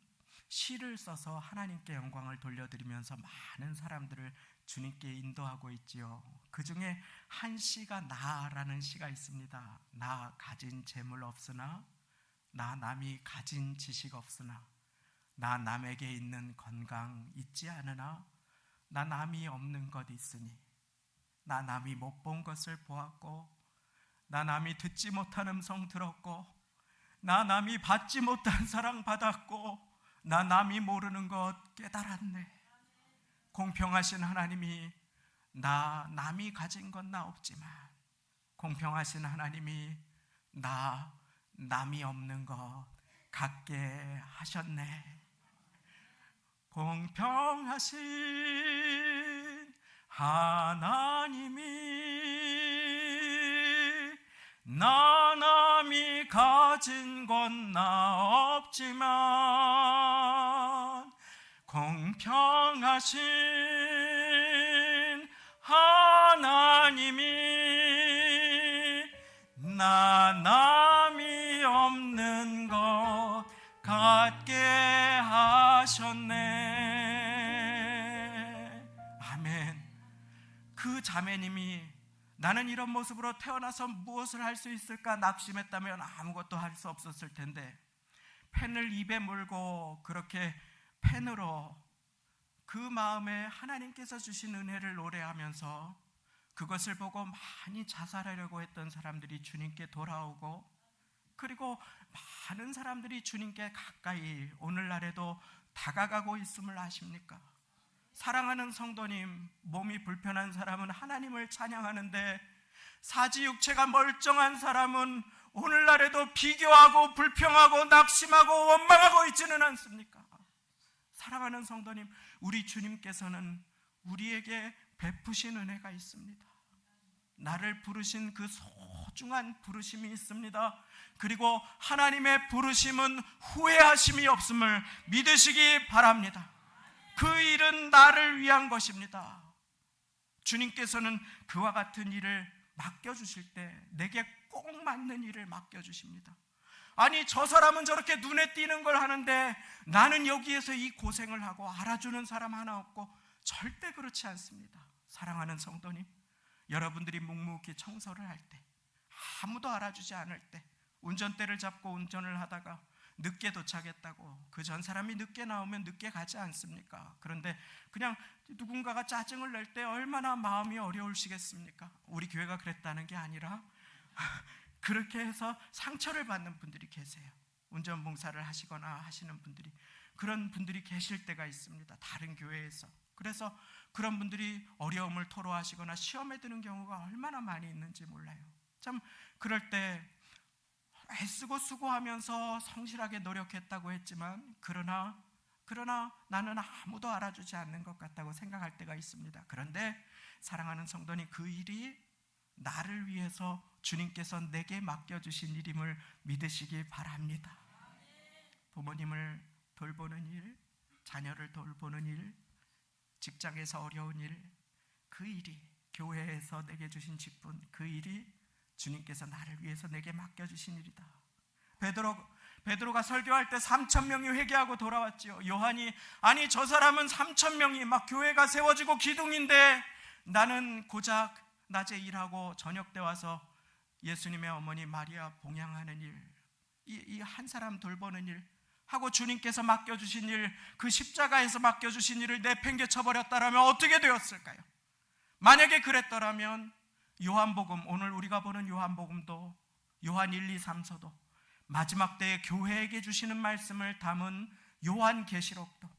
시를 써서 하나님께 영광을 돌려드리면서 많은 사람들을 주님께 인도하고 있지요. 그 중에 한 시가 나라는 시가 있습니다. 나 가진 재물 없으나, 나 남이 가진 지식 없으나, 나 남에게 있는 건강 있지 않으나, 나 남이 없는 것 있으니, 나 남이 못 본 것을 보았고, 나 남이 듣지 못한 음성 들었고, 나 남이 받지 못한 사랑 받았고, 나 남이 모르는 것 깨달았네. 공평하신 하나님이 나 남이 가진 건 나 없지만 공평하신 하나님이 나 남이 없는 것 갖게 하셨네. 공평하신 하나님이 나 남이 가진 건 나 없지만 공평하신 하나님이 나 남이 없는 것 갖게 하셨네. 아멘. 그 자매님이 나는 이런 모습으로 태어나서 무엇을 할 수 있을까 낙심했다면 아무것도 할 수 없었을 텐데, 펜을 입에 물고 그렇게 펜으로 그 마음에 하나님께서 주신 은혜를 노래하면서 그것을 보고 많이 자살하려고 했던 사람들이 주님께 돌아오고, 그리고 많은 사람들이 주님께 가까이 오늘날에도 다가가고 있음을 아십니까? 사랑하는 성도님, 몸이 불편한 사람은 하나님을 찬양하는데 사지육체가 멀쩡한 사람은 오늘날에도 비교하고 불평하고 낙심하고 원망하고 있지는 않습니까? 사랑하는 성도님, 우리 주님께서는 우리에게 베푸신 은혜가 있습니다. 나를 부르신 그 소중한 부르심이 있습니다. 그리고 하나님의 부르심은 후회하심이 없음을 믿으시기 바랍니다. 그 일은 나를 위한 것입니다. 주님께서는 그와 같은 일을 맡겨주실 때 내게 꼭 맞는 일을 맡겨주십니다. 아니, 저 사람은 저렇게 눈에 띄는 걸 하는데 나는 여기에서 이 고생을 하고 알아주는 사람 하나 없고, 절대 그렇지 않습니다. 사랑하는 성도님, 여러분들이 묵묵히 청소를 할 때, 아무도 알아주지 않을 때, 운전대를 잡고 운전을 하다가 늦게 도착했다고 그 전 사람이 늦게 나오면 늦게 가지 않습니까? 그런데 그냥 누군가가 짜증을 낼 때 얼마나 마음이 어려우시겠습니까? 우리 교회가 그랬다는 게 아니라 그렇게 해서 상처를 받는 분들이 계세요. 운전봉사를 하시거나 하시는 분들이, 그런 분들이 계실 때가 있습니다. 다른 교회에서. 그래서 그런 분들이 어려움을 토로하시거나 시험에 드는 경우가 얼마나 많이 있는지 몰라요. 참 그럴 때 애쓰고 수고하면서 성실하게 노력했다고 했지만 그러나 나는 아무도 알아주지 않는 것 같다고 생각할 때가 있습니다. 그런데 사랑하는 성도님, 그 일이 나를 위해서 주님께서 내게 맡겨주신 일임을 믿으시기 바랍니다. 부모님을 돌보는 일, 자녀를 돌보는 일, 직장에서 어려운 일, 그 일이, 교회에서 내게 주신 직분, 그 일이 주님께서 나를 위해서 내게 맡겨주신 일이다. 베드로가 설교할 때 3,000명이 회개하고 돌아왔지요. 요한이, 아니 저 사람은 3,000명이 막 교회가 세워지고 기둥인데 나는 고작 낮에 일하고 저녁 때 와서 예수님의 어머니 마리아 봉양하는 일, 이 한 사람 돌보는 일 하고 주님께서 맡겨주신 일, 그 십자가에서 맡겨주신 일을 내팽개쳐버렸다라면 어떻게 되었을까요? 만약에 그랬더라면 요한복음, 오늘 우리가 보는 요한복음도, 요한 1, 2, 3서도, 마지막 때에 교회에게 주시는 말씀을 담은 요한계시록도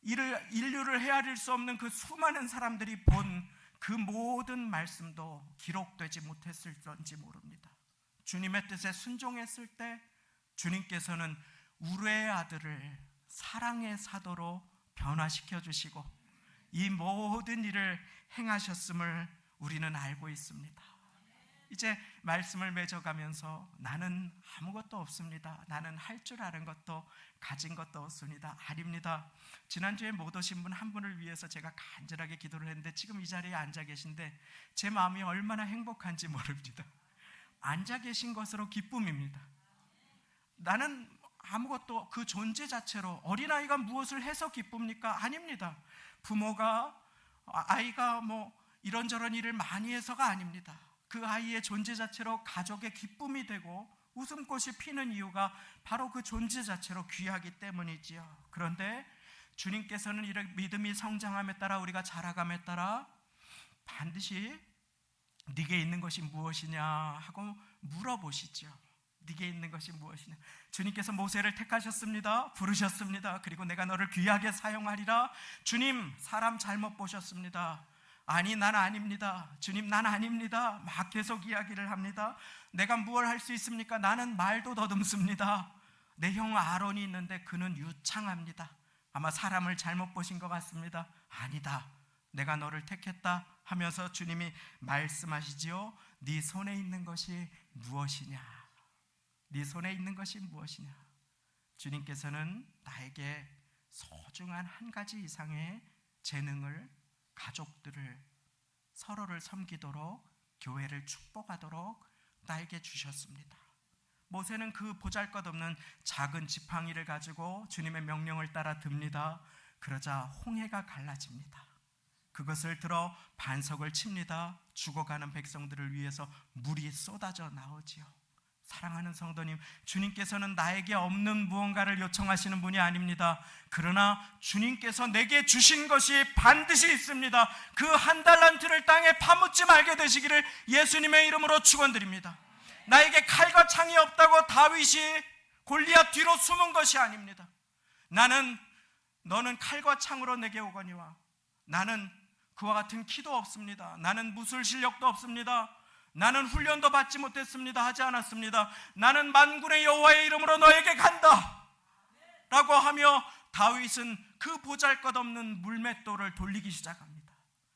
인류를 헤아릴 수 없는 그 수많은 사람들이 본 그 모든 말씀도 기록되지 못했을런지 모릅니다. 주님의 뜻에 순종했을 때 주님께서는 우리의 아들을 사랑의 사도로 변화시켜 주시고 이 모든 일을 행하셨음을 우리는 알고 있습니다. 이제 말씀을 맺어가면서 나는 아무것도 없습니다. 나는 할 줄 아는 것도 가진 것도 없습니다. 아닙니다. 지난주에 못 오신 분 한 분을 위해서 제가 간절하게 기도를 했는데 지금 이 자리에 앉아 계신데 제 마음이 얼마나 행복한지 모릅니다. 앉아 계신 것으로 기쁨입니다. 나는 아무것도 그 존재 자체로 어린아이가 무엇을 해서 기쁩니까? 아닙니다. 부모가 아이가 이런저런 일을 많이 해서가 아닙니다. 그 아이의 존재 자체로 가족의 기쁨이 되고 웃음꽃이 피는 이유가 바로 그 존재 자체로 귀하기 때문이지요. 그런데 주님께서는 이렇게 믿음이 성장함에 따라 우리가 자라감에 따라 반드시 네게 있는 것이 무엇이냐 하고 물어보시죠. 네게 있는 것이 무엇이냐. 주님께서 모세를 택하셨습니다. 부르셨습니다. 그리고 내가 너를 귀하게 사용하리라. 주님, 사람 잘못 보셨습니다. 아니, 난 아닙니다. 주님, 난 아닙니다. 막 계속 이야기를 합니다. 내가 무엇을 할 수 있습니까? 나는 말도 더듬습니다. 내 형 아론이 있는데 그는 유창합니다. 아마 사람을 잘못 보신 것 같습니다. 아니다, 내가 너를 택했다 하면서 주님이 말씀하시지요. 네 손에 있는 것이 무엇이냐? 네 손에 있는 것이 무엇이냐? 주님께서는 나에게 소중한 한 가지 이상의 재능을, 가족들을, 서로를 섬기도록, 교회를 축복하도록 나에게 주셨습니다. 모세는 그 보잘것없는 작은 지팡이를 가지고 주님의 명령을 따라 듭니다. 그러자 홍해가 갈라집니다. 그것을 들어 반석을 칩니다. 죽어가는 백성들을 위해서 물이 쏟아져 나오지요. 사랑하는 성도님, 주님께서는 나에게 없는 무언가를 요청하시는 분이 아닙니다. 그러나 주님께서 내게 주신 것이 반드시 있습니다. 그 한 달란트를 땅에 파묻지 말게 되시기를 예수님의 이름으로 축원드립니다. 나에게 칼과 창이 없다고 다윗이 골리앗 뒤로 숨은 것이 아닙니다. 너는 칼과 창으로 내게 오거니와 나는 그와 같은 키도 없습니다. 나는 무술 실력도 없습니다. 나는 훈련도 받지 못했습니다. 하지 않았습니다. 나는 만군의 여호와의 이름으로 너에게 간다 라고 하며 다윗은 그 보잘것없는 물맷돌을 돌리기 시작합니다.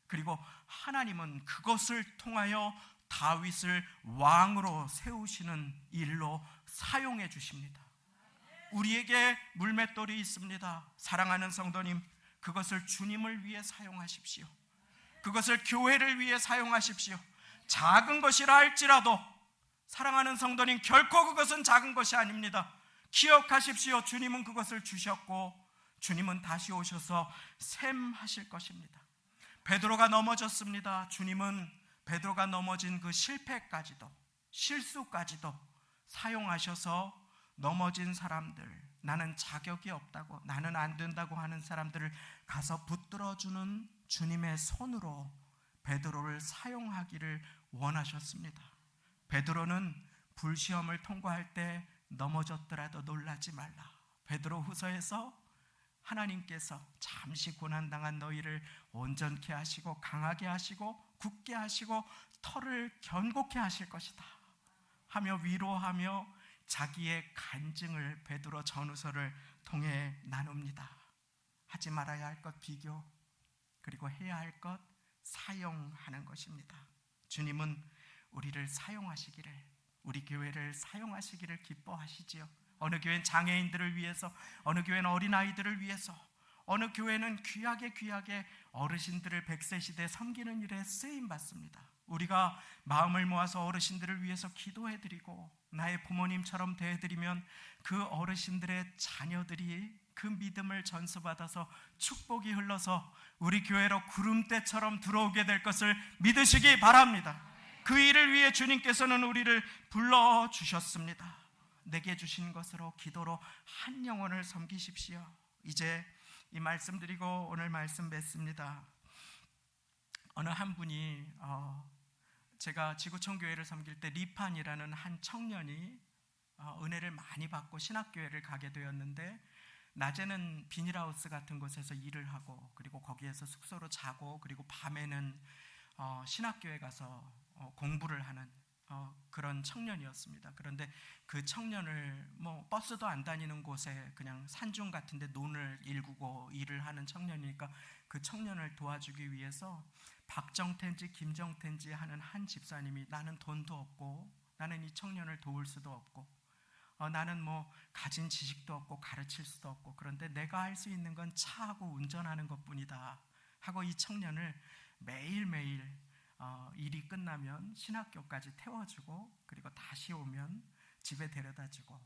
그리고 하나님은 그것을 통하여 다윗을 왕으로 세우시는 일로 사용해 주십니다. 우리에게 물맷돌이 있습니다. 사랑하는 성도님, 그것을 주님을 위해 사용하십시오. 그것을 교회를 위해 사용하십시오. 작은 것이라 할지라도 사랑하는 성도님, 결코 그것은 작은 것이 아닙니다. 기억하십시오. 주님은 그것을 주셨고 주님은 다시 오셔서 셈하실 것입니다. 베드로가 넘어졌습니다. 주님은 베드로가 넘어진 그 실패까지도, 실수까지도 사용하셔서 넘어진 사람들, 나는 자격이 없다고, 나는 안 된다고 하는 사람들을 가서 붙들어주는 주님의 손으로 베드로를 사용하기를 원하셨습니다. 베드로는 불시험을 통과할 때 넘어졌더라도 놀라지 말라. 베드로후서에서 하나님께서 잠시 고난당한 너희를 온전케 하시고 강하게 하시고 굳게 하시고 털을 견고케 하실 것이다 하며 위로하며 자기의 간증을 베드로 전후서를 통해 나눕니다. 하지 말아야 할 것 비교, 그리고 해야 할 것 사용하는 것입니다. 주님은 우리를 사용하시기를, 우리 교회를 사용하시기를 기뻐하시지요. 어느 교회는 장애인들을 위해서, 어느 교회는 어린아이들을 위해서, 어느 교회는 귀하게 어르신들을 100세 시대에 섬기는 일에 쓰임받습니다. 우리가 마음을 모아서 어르신들을 위해서 기도해드리고 나의 부모님처럼 대해드리면 그 어르신들의 자녀들이 그 믿음을 전수받아서 축복이 흘러서 우리 교회로 구름대처럼 들어오게 될 것을 믿으시기 바랍니다. 그 일을 위해 주님께서는 우리를 불러주셨습니다. 내게 주신 것으로 기도로 한 영혼을 섬기십시오. 이제 이 말씀 드리고 오늘 말씀 맺습니다. 어느 한 분이 제가 지구촌 교회를 섬길 때 리판이라는 한 청년이 은혜를 많이 받고 신학교회를 가게 되었는데 낮에는 비닐하우스 같은 곳에서 일을 하고 그리고 거기에서 숙소로 자고 그리고 밤에는 신학교에 가서 공부를 하는 그런 청년이었습니다. 그런데 그 청년을 뭐 버스도 안 다니는 곳에 그냥 산중 같은데 논을 일구고 일을 하는 청년이니까 그 청년을 도와주기 위해서 박정태인지 김정태인지 하는 한 집사님이 나는 돈도 없고 나는 이 청년을 도울 수도 없고 나는 뭐 가진 지식도 없고 가르칠 수도 없고 그런데 내가 할 수 있는 건 차하고 운전하는 것뿐이다 하고 이 청년을 매일매일 일이 끝나면 신학교까지 태워주고 그리고 다시 오면 집에 데려다주고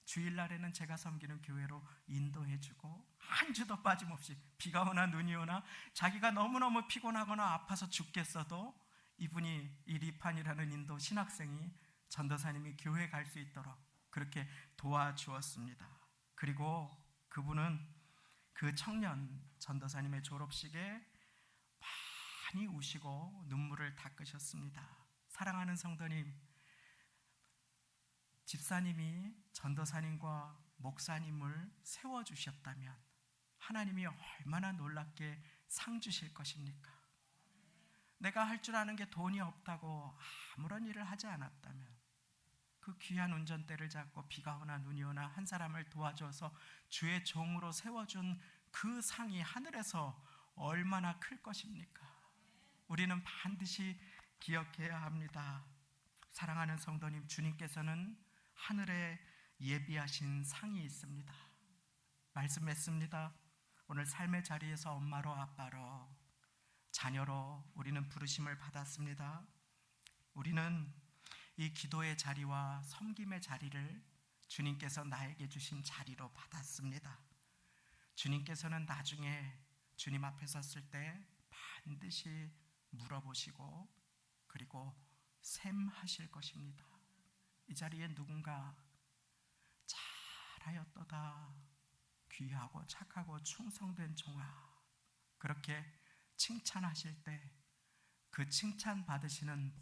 주일날에는 제가 섬기는 교회로 인도해주고 한 주도 빠짐없이 비가 오나 눈이 오나 자기가 너무너무 피곤하거나 아파서 죽겠어도 이분이 이 리판이라는 인도 신학생이 전도사님이 교회 갈 수 있도록 그렇게 도와주었습니다. 그리고 그분은 그 청년 전도사님의 졸업식에 많이 우시고 눈물을 닦으셨습니다. 사랑하는 성도님, 집사님이 전도사님과 목사님을 세워주셨다면 하나님이 얼마나 놀랍게 상 주실 것입니까? 내가 할 줄 아는 게 돈이 없다고 아무런 일을 하지 않았다면 그 귀한 운전대를 잡고 비가 오나 눈이 오나 한 사람을 도와줘서 주의 종으로 세워준 그 상이 하늘에서 얼마나 클 것입니까? 우리는 반드시 기억해야 합니다. 사랑하는 성도님, 주님께서는 하늘에 예비하신 상이 있습니다. 말씀했습니다. 오늘 삶의 자리에서 엄마로 아빠로 자녀로 우리는 부르심을 받았습니다. 우리는 이 기도의 자리와 섬김의 자리를 주님께서 나에게 주신 자리로 받았습니다. 주님께서는 나중에 주님 앞에 섰을 때 반드시 물어보시고 그리고 셈하실 것입니다. 이 자리에 누군가 잘하였도다 귀하고 착하고 충성된 종아 그렇게 칭찬하실 때 그 칭찬 받으시는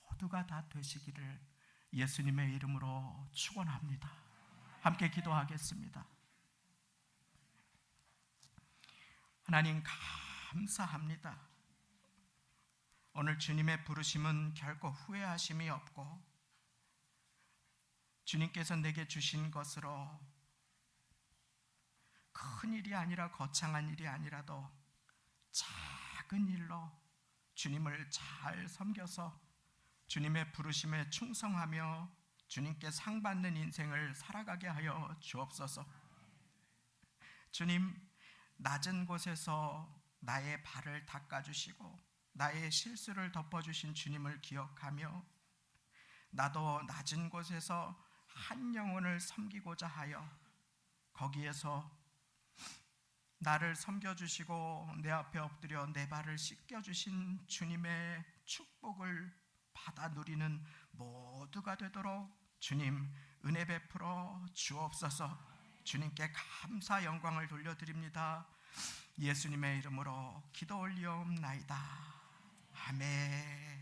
모두가 다 되시기를 예수님의 이름으로 축원합니다. 함께 기도하겠습니다. 하나님 감사합니다. 오늘 주님의 부르심은 결코 후회하심이 없고 주님께서 내게 주신 것으로 큰 일이 아니라 거창한 일이 아니라도 작은 일로 주님을 잘 섬겨서 주님의 부르심에 충성하며 주님께 상 받는 인생을 살아가게 하여 주옵소서. 주님, 낮은 곳에서 나의 발을 닦아주시고 나의 실수를 덮어주신 주님을 기억하며 나도 낮은 곳에서 한 영혼을 섬기고자 하여 거기에서 나를 섬겨주시고 내 앞에 엎드려 내 발을 씻겨주신 주님의 축복을 받아 누리는 모두가 되도록 주님 은혜 베풀어 주옵소서. 주님께 감사 영광을 돌려드립니다. 예수님의 이름으로 기도 올리옵나이다. 아멘.